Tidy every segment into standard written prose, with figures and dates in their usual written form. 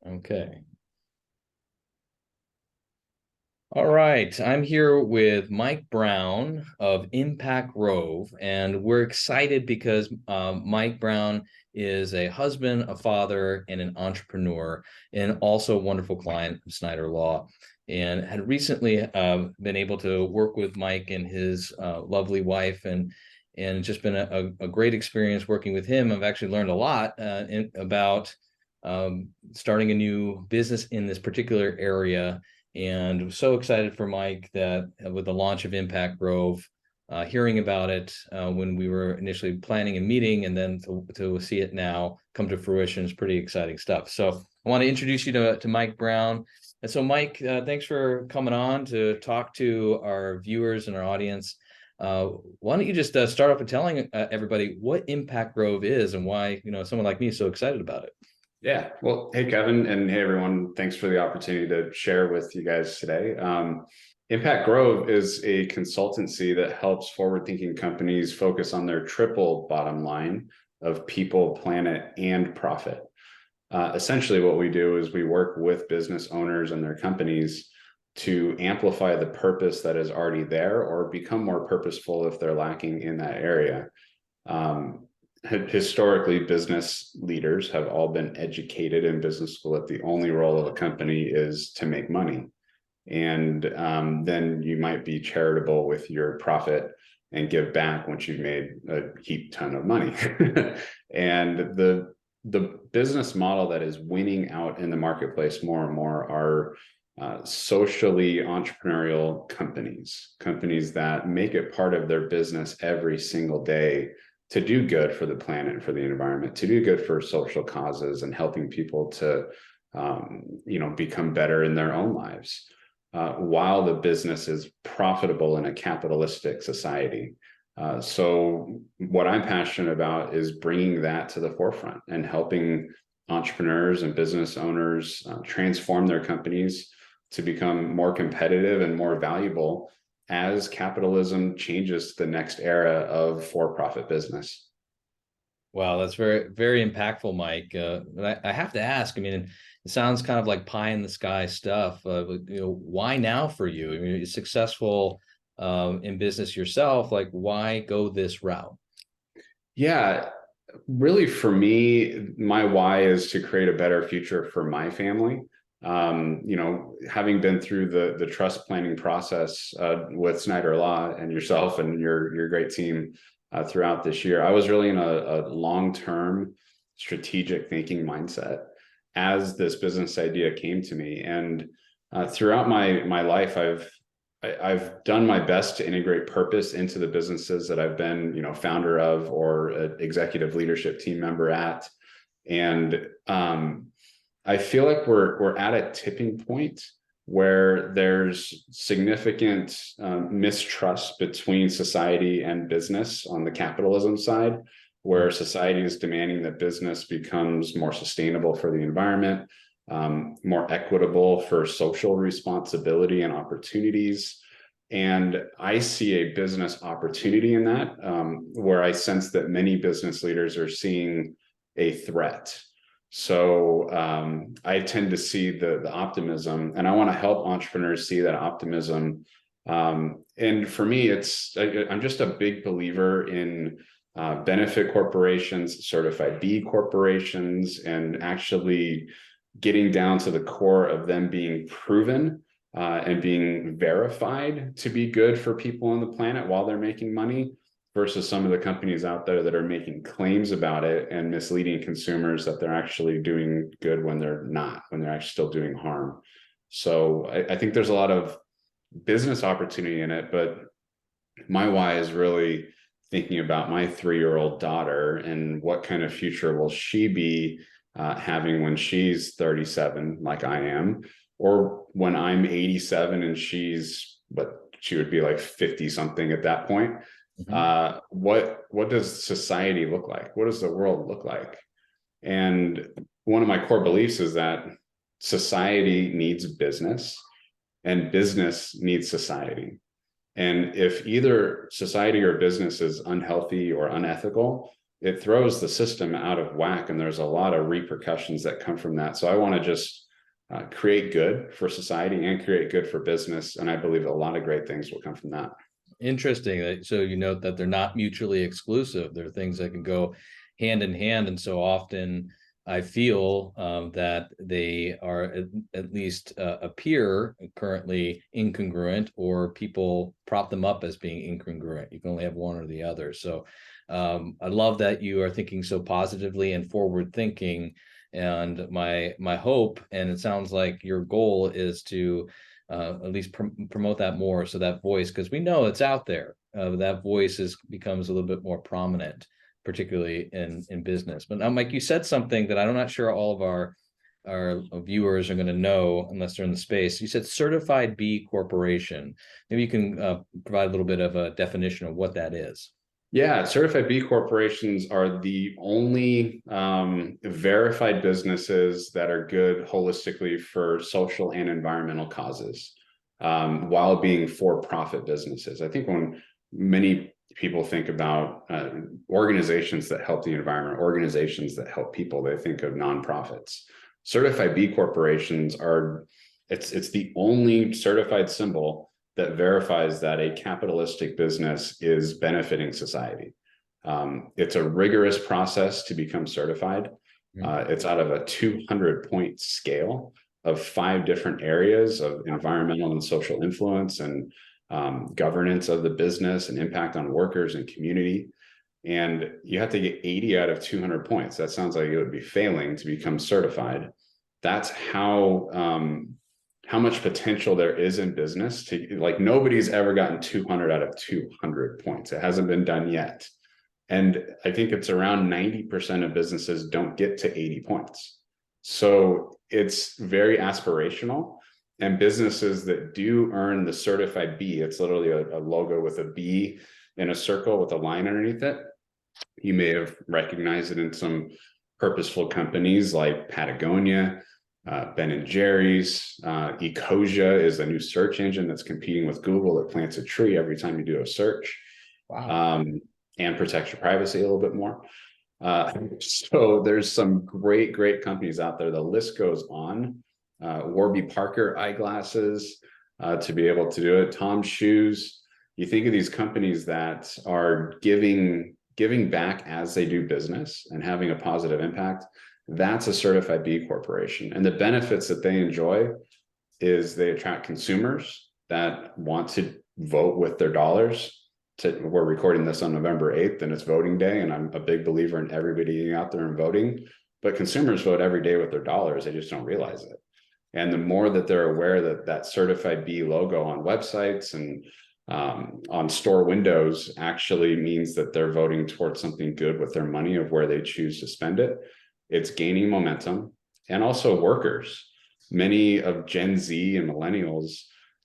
Okay. All right. I'm here with Mike Brown of Impact Grove, and we're excited because Mike Brown is a husband, a father, and an entrepreneur, and also a wonderful client of Snyder Law. And had recently been able to work with Mike and his lovely wife, and just been a great experience working with him. I've actually learned a lot about starting a new business in this particular area, and I'm so excited for Mike that with the launch of Impact Grove, hearing about it when we were initially planning a meeting, and then to see it now come to fruition is pretty exciting stuff. So I want to introduce you to Mike Brown. And so Mike, thanks for coming on to talk to our viewers and our audience. Why don't you just start off with telling everybody what Impact Grove is and why someone like me is so excited about it. Yeah. Well, hey, Kevin, and hey, everyone. Thanks for the opportunity to share with you guys today. Impact Grove is a consultancy that helps forward-thinking companies focus on their triple bottom line of people, planet, and profit. Essentially, what we do is we work with business owners and their companies to amplify the purpose that is already there or become more purposeful if they're lacking in that area. Historically, business leaders have all been educated in business school that the only role of a company is to make money. And then you might be charitable with your profit and give back once you've made a heap ton of money. And the business model that is winning out in the marketplace more and more are socially entrepreneurial companies that make it part of their business every single day to do good for the planet and for the environment, to do good for social causes and helping people to, become better in their own lives, while the business is profitable in a capitalistic society. So what I'm passionate about is bringing that to the forefront and helping entrepreneurs and business owners transform their companies to become more competitive and more valuable as capitalism changes to the next era of for-profit business. Wow, that's very, very impactful, Mike. But I have to ask, I mean, it sounds kind of like pie in the sky stuff. Why now for you? I mean, you're successful in business yourself. Like, why go this route? Yeah, really for me, my why is to create a better future for my family. Having been through the trust planning process with Snyder Law and yourself and your great team throughout this year, I was really in a long-term strategic thinking mindset as this business idea came to me. And throughout my life, I've done my best to integrate purpose into the businesses that I've been, founder of or an executive leadership team member at. And I feel like we're at a tipping point where there's significant mistrust between society and business on the capitalism side, where society is demanding that business becomes more sustainable for the environment, more equitable for social responsibility and opportunities. And I see a business opportunity in that, where I sense that many business leaders are seeing a threat. So I tend to see the optimism, and I want to help entrepreneurs see that optimism. And for me, I'm just a big believer in benefit corporations, certified B corporations, and actually getting down to the core of them being proven and being verified to be good for people on the planet while they're making money, versus some of the companies out there that are making claims about it and misleading consumers that they're actually doing good when they're not, when they're actually still doing harm. So I think there's a lot of business opportunity in it, but my why is really thinking about my 3-year-old daughter and what kind of future will she be having when she's 37, like I am, or when I'm 87 and she would be like 50 something at that point. What does society look like? What does the world look like? And one of my core beliefs is that society needs business and business needs society. And if either society or business is unhealthy or unethical, it throws the system out of whack, and there's a lot of repercussions that come from that. So I want to just create good for society and create good for business, and I believe a lot of great things will come from that. Interesting. So you note that they're not mutually exclusive. They're things that can go hand in hand. And so often I feel that they are at least appear currently incongruent, or people prop them up as being incongruent. You can only have one or the other. So I love that you are thinking so positively and forward thinking. And my hope, and it sounds like your goal, is to at least promote that more, so that voice, because we know it's out there, that voice becomes a little bit more prominent, particularly in business. But now, Mike, you said something that I'm not sure all of our viewers are going to know unless they're in the space. You said certified B corporation. Maybe you can provide a little bit of a definition of what that is. Yeah, certified B corporations are the only verified businesses that are good holistically for social and environmental causes, while being for-profit businesses. I think when many people think about organizations that help the environment, organizations that help people, they think of nonprofits. Certified B corporations are, it's the only certified symbol that verifies that a capitalistic business is benefiting society. It's a rigorous process to become certified. It's out of a 200-point scale of 5 different areas of environmental and social influence, and governance of the business, and impact on workers and community. And you have to get 80 out of 200 points. That sounds like it would be failing to become certified. That's how much potential there is in business. To, like, nobody's ever gotten 200 out of 200 points. It hasn't been done yet. And I think it's around 90% of businesses don't get to 80 points. So it's very aspirational. And businesses that do earn the certified B, it's literally a logo with a B in a circle with a line underneath it. You may have recognized it in some purposeful companies like Patagonia, Ben and Jerry's. Ecosia is a new search engine that's competing with Google, that plants a tree every time you do a search. Wow. And protects your privacy a little bit more. So there's some great companies out there. The list goes on. Warby Parker eyeglasses, to be able to do it. Tom's shoes. You think of these companies that are giving back as they do business and having a positive impact. That's a certified B corporation. And the benefits that they enjoy is they attract consumers that want to vote with their dollars. We're recording this on November 8th, and it's voting day, and I'm a big believer in everybody getting out there and voting. But consumers vote every day with their dollars. They just don't realize it. And the more that they're aware that that certified B logo on websites and on store windows actually means that they're voting towards something good with their money of where they choose to spend it, it's gaining momentum. And also workers, many of Gen Z and millennials,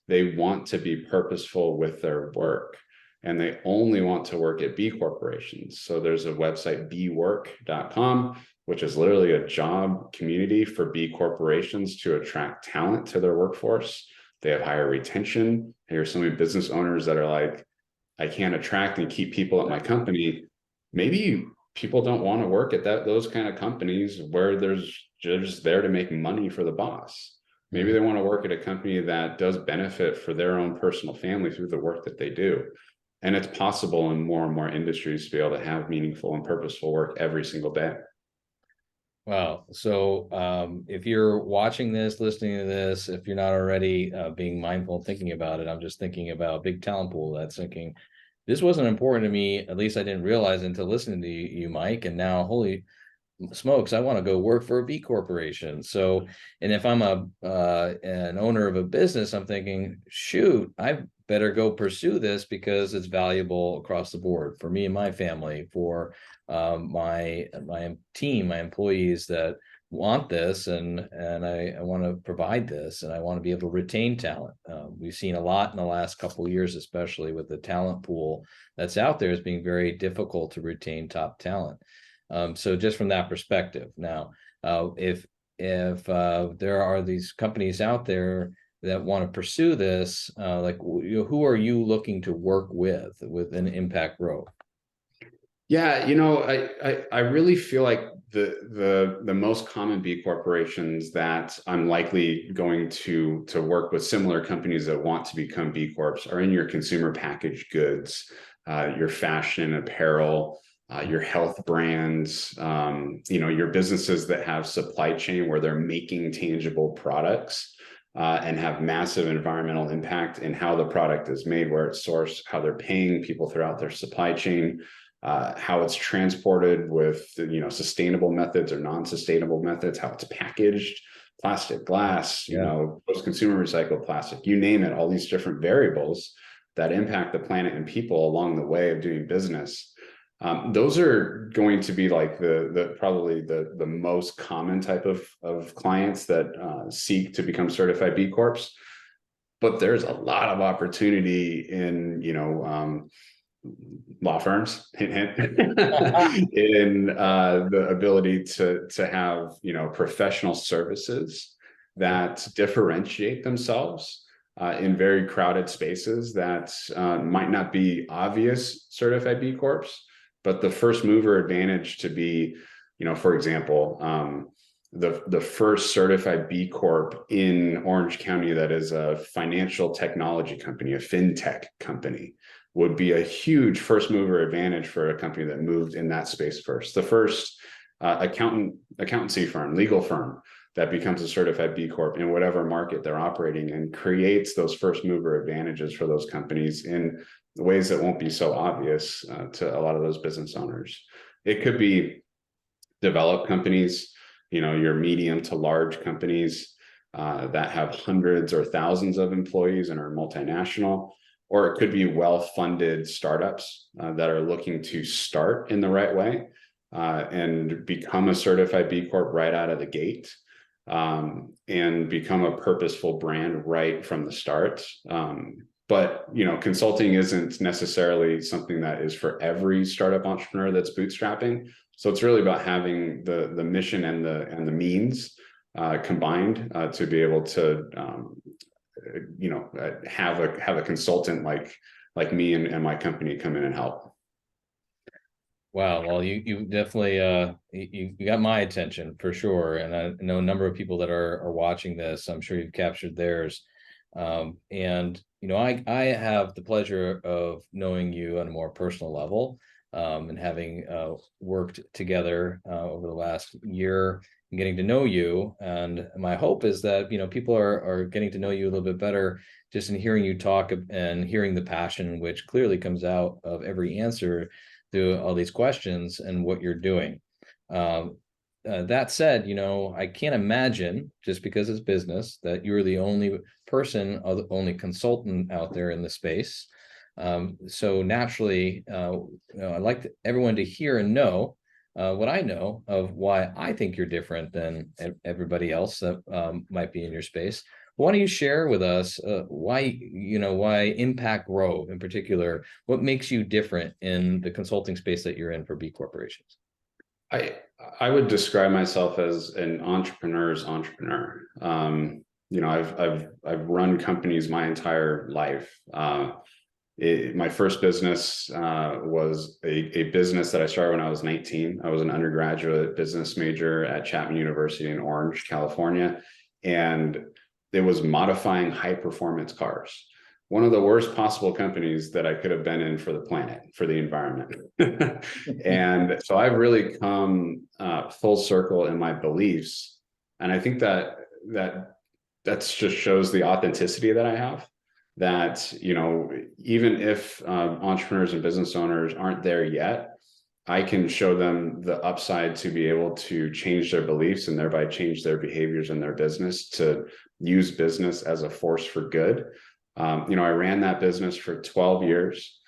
they want to be purposeful with their work, and they only want to work at B corporations. So there's a website, bwork.com, which is literally a job community for B corporations to attract talent to their workforce. They have higher retention. Here's so many business owners that are like, I can't attract and keep people at my company. Maybe people don't want to work at those kind of companies where they're just there to make money for the boss. Maybe they want to work at a company that does benefit for their own personal family through the work that they do. And it's possible in more and more industries to be able to have meaningful and purposeful work every single day. Wow. So if you're watching this, listening to this, if you're not already being mindful and thinking about it, I'm just thinking about big talent pool that's thinking, this wasn't important to me. At least I didn't realize until listening to you, Mike. And now, holy smokes, I want to go work for a B corporation. So, and if I'm an owner of a business, I'm thinking, shoot, I better go pursue this because it's valuable across the board for me and my family, for my team, my employees that want this, and I want to provide this, and I want to be able to retain talent. We've seen a lot in the last couple of years, especially with the talent pool that's out there, as being very difficult to retain top talent. So just from that perspective, now, if there are these companies out there that want to pursue this, like, who are you looking to work with an impact growth? Yeah, I really feel like the most common B corporations that I'm likely going to work with similar companies that want to become B Corps are in your consumer packaged goods, your fashion apparel, your health brands, your businesses that have supply chain where they're making tangible products. And have massive environmental impact in how the product is made, where it's sourced, how they're paying people throughout their supply chain, how it's transported with sustainable methods or non-sustainable methods, how it's packaged, plastic, glass, Yeah. post-consumer recycled plastic, you name it, all these different variables that impact the planet and people along the way of doing business. Those are going to be like the probably the most common type of clients that seek to become certified B Corps. But there's a lot of opportunity in law firms, hint, hint, in the ability to have professional services that differentiate themselves in very crowded spaces that might not be obvious certified B Corps, but the first mover advantage to be, for example, the first certified B Corp in Orange County that is a financial technology company, a fintech company, would be a huge first mover advantage for a company that moved in that space first. The first accountancy firm, legal firm that becomes a certified B Corp in whatever market they're operating in creates those first mover advantages for those companies in ways that won't be so obvious to a lot of those business owners. It could be developed companies, your medium to large companies that have hundreds or thousands of employees and are multinational, or it could be well-funded startups that are looking to start in the right way and become a certified B Corp right out of the gate, and become a purposeful brand right from the start. But consulting isn't necessarily something that is for every startup entrepreneur that's bootstrapping. So it's really about having the mission and the means combined to be able to have a consultant like me and my company come in and help. Wow. Well, you definitely you got my attention for sure, and I know a number of people that are watching this. I'm sure you've captured theirs. And I have the pleasure of knowing you on a more personal level, and having worked together over the last year and getting to know you. And my hope is that people are getting to know you a little bit better just in hearing you talk and hearing the passion which clearly comes out of every answer to all these questions and what you're doing. That said, I can't imagine, just because it's business, that you're the only person or the only consultant out there in the space. So naturally, I'd like everyone to hear and know what I know of why I think you're different than everybody else that might be in your space. Why don't you share with us why Impact Grove in particular? What makes you different in the consulting space that you're in for B corporations? I would describe myself as an entrepreneur's entrepreneur. I've run companies my entire life. My first business was a business that I started when I was 19. I was an undergraduate business major at Chapman University in Orange, California, and it was modifying high performance cars. One of the worst possible companies that I could have been in for the planet, for the environment. And so I've really come full circle in my beliefs. And I think that just shows the authenticity that I have, that, even if entrepreneurs and business owners aren't there yet, I can show them the upside to be able to change their beliefs and thereby change their behaviors in their business, to use business as a force for good. I ran that business for 12 years,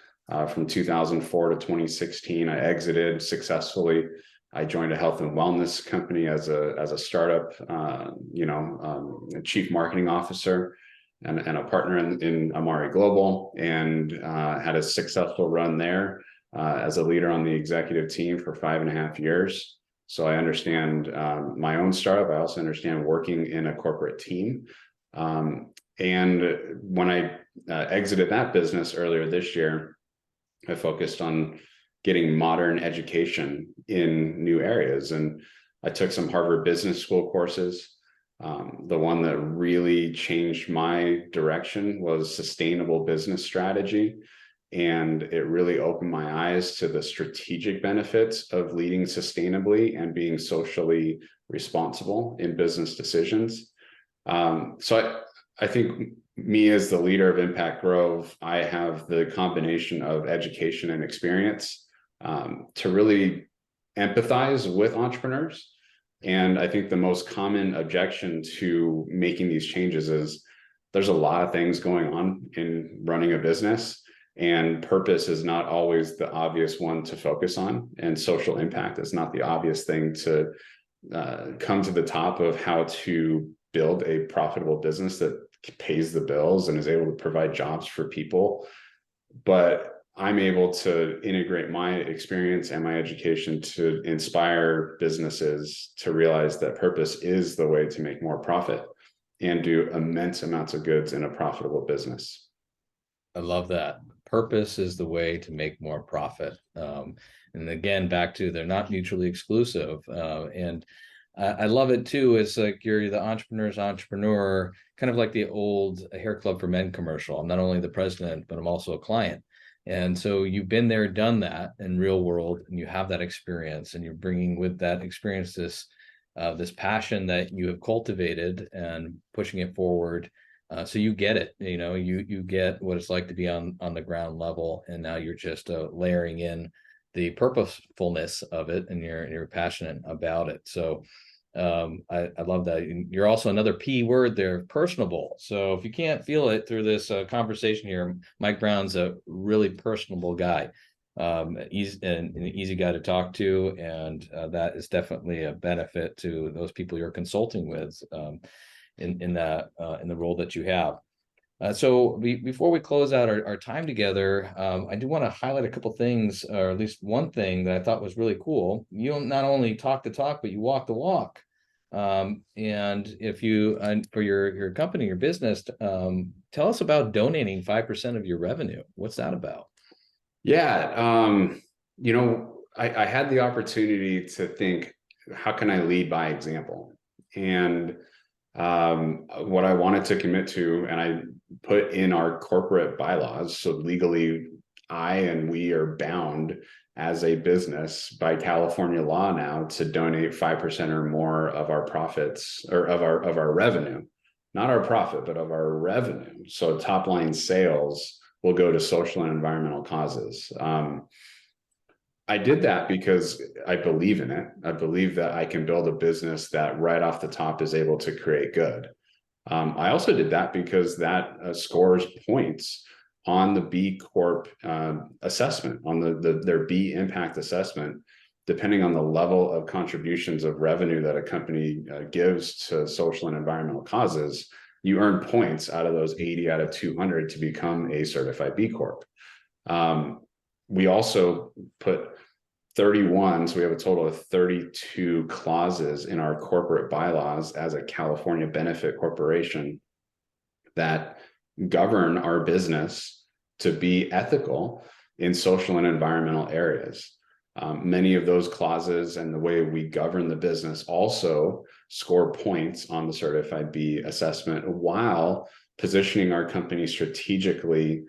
from 2004 to 2016. I exited successfully. I joined a health and wellness company as a startup, a chief marketing officer and a partner in Amari Global, and had a successful run there as a leader on the executive team for 5.5 years. So I understand my own startup. I also understand working in a corporate team. And when I exited that business earlier this year, I focused on getting modern education in new areas. And I took some Harvard Business School courses. The one that really changed my direction was sustainable business strategy. And it really opened my eyes to the strategic benefits of leading sustainably and being socially responsible in business decisions. I think me as the leader of Impact Grove, I have the combination of education and experience to really empathize with entrepreneurs. And I think the most common objection to making these changes is there's a lot of things going on in running a business, and purpose is not always the obvious one to focus on. And social impact is not the obvious thing to come to the top of how to build a profitable business that pays the bills and is able to provide jobs for people. But I'm able to integrate my experience and my education to inspire businesses to realize that purpose is the way to make more profit and do immense amounts of goods in a profitable business. I love that. Purpose is the way to make more profit. And again, back to they're not mutually exclusive. And I love it too. It's like you're the entrepreneur's entrepreneur, kind of like the old Hair Club for Men commercial. I'm not only the president, but I'm also a client. And so you've been there, done that in real world, and you have that experience, and you're bringing with that experience this passion that you have cultivated and pushing it forward. So you get it, you get what it's like to be on the ground level, and now you're just layering in the purposefulness of it, and you're passionate about it. So I love that. You're also another P word there, personable. So if you can't feel it through this conversation here, Mike Brown's a really personable guy, easy and an easy guy to talk to, and that is definitely a benefit to those people you're consulting with in the role that you have. So before we close out our time together, I do want to highlight a couple things, or at least one thing that I thought was really cool. You don't not only talk the talk, but you walk the walk. And if you, for your company, your business, tell us about donating 5% of your revenue. What's that about? Yeah. I had the opportunity to think, how can I lead by example? And what I wanted to commit to, and I put in our corporate bylaws. So legally, I and we are bound as a business by California law now to donate 5% or more of our profits, or of our revenue, not our profit, but of our revenue. So top line sales will go to social and environmental causes. I did that because I believe in it. I believe that I can build a business that right off the top is able to create good. I also did that because that scores points on the B Corp assessment, on their B impact assessment, depending on the level of contributions of revenue that a company gives to social and environmental causes. You earn points out of those 80 out of 200 to become a certified B Corp. We also put 31, so we have a total of 32 clauses in our corporate bylaws as a California benefit corporation that govern our business to be ethical in social and environmental areas. Many of those clauses and the way we govern the business also score points on the Certified B assessment, while positioning our company strategically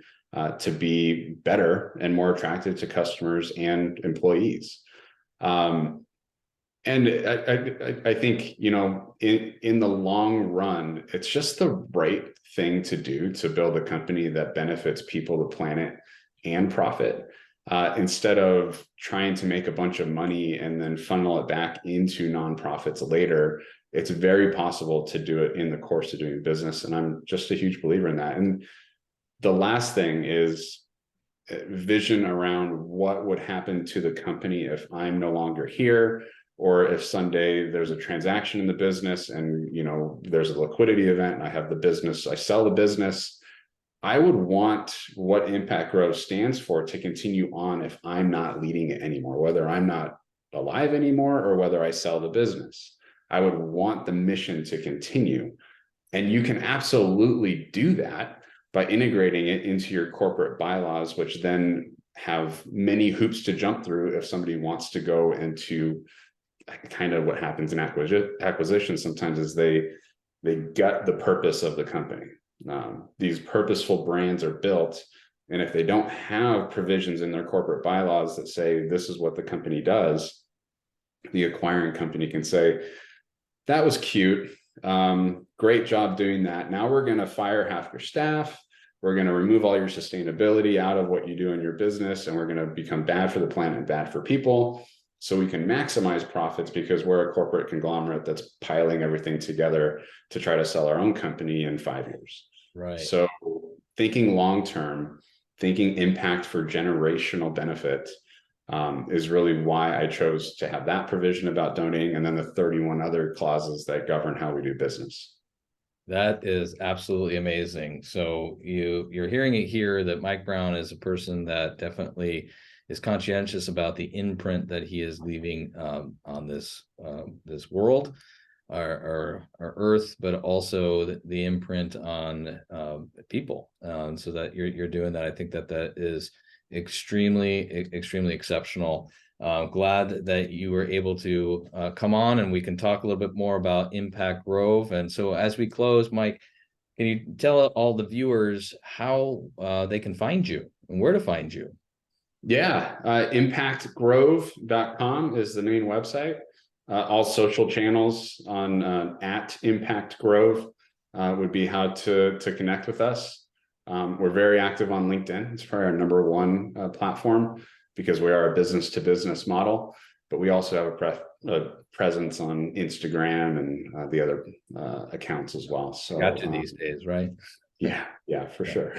to be better and more attractive to customers and employees. And I think, in the long run, it's just the right thing to do to build a company that benefits people, the planet, and profit, instead of trying to make a bunch of money and then funnel it back into nonprofits later. It's very possible to do it in the course of doing business. And I'm just a huge believer in that. And the last thing is vision around what would happen to the company if I'm no longer here, or if someday there's a transaction in the business and, there's a liquidity event and I have the business, I sell the business. I would want what Impact Grove stands for to continue on if I'm not leading it anymore, whether I'm not alive anymore or whether I sell the business. I would want the mission to continue. And you can absolutely do that by integrating it into your corporate bylaws, which then have many hoops to jump through if somebody wants to go into kind of what happens in acquisition sometimes is they gut the purpose of the company. These purposeful brands are built, and if they don't have provisions in their corporate bylaws that say this is what the company does, the acquiring company can say, that was cute. Great job doing that. Now we're going to fire half your staff. We're going to remove all your sustainability out of what you do in your business, and we're going to become bad for the planet and bad for people. So we can maximize profits because we're a corporate conglomerate that's piling everything together to try to sell our own company in 5 years. Right. So thinking long-term, thinking impact for generational benefit is really why I chose to have that provision about donating, and then the 31 other clauses that govern how we do business. That is absolutely amazing. So you're hearing it here that Mike Brown is a person that definitely is conscientious about the imprint that he is leaving on this this world, our earth, but also the imprint on people. So that you're doing that, I think that is extremely exceptional. Glad that you were able to come on and we can talk a little bit more about Impact Grove. And so as we close, Mike, can you tell all the viewers how they can find you and where to find you? Yeah, impactgrove.com is the main website. All social channels on at Impact Grove would be how to connect with us. We're very active on LinkedIn. It's probably our number one platform because we are a business to business model, but we also have a presence on Instagram and the other accounts as well. So got you these days, right? Yeah, for sure.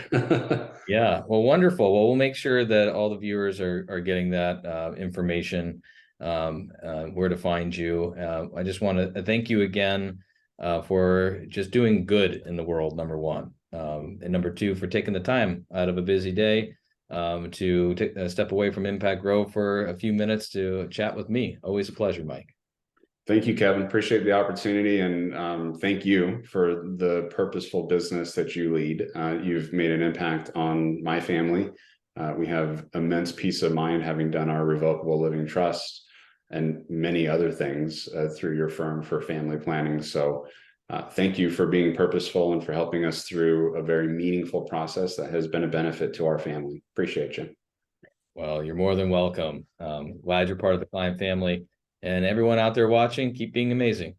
Yeah, well, wonderful. Well, we'll make sure that all the viewers are getting that information, where to find you. I just want to thank you again for just doing good in the world, number one. And number two, for taking the time out of a busy day to take a step away from Impact Grove for a few minutes to chat with me. Always a pleasure, Mike. Thank you, Kevin. Appreciate the opportunity, and thank you for the purposeful business that you lead. You've made an impact on my family. We have immense peace of mind having done our revocable living trust and many other things through your firm for family planning. So thank you for being purposeful and for helping us through a very meaningful process that has been a benefit to our family. Appreciate you. Well, you're more than welcome. Glad you're part of the Klein family. And everyone out there watching, keep being amazing.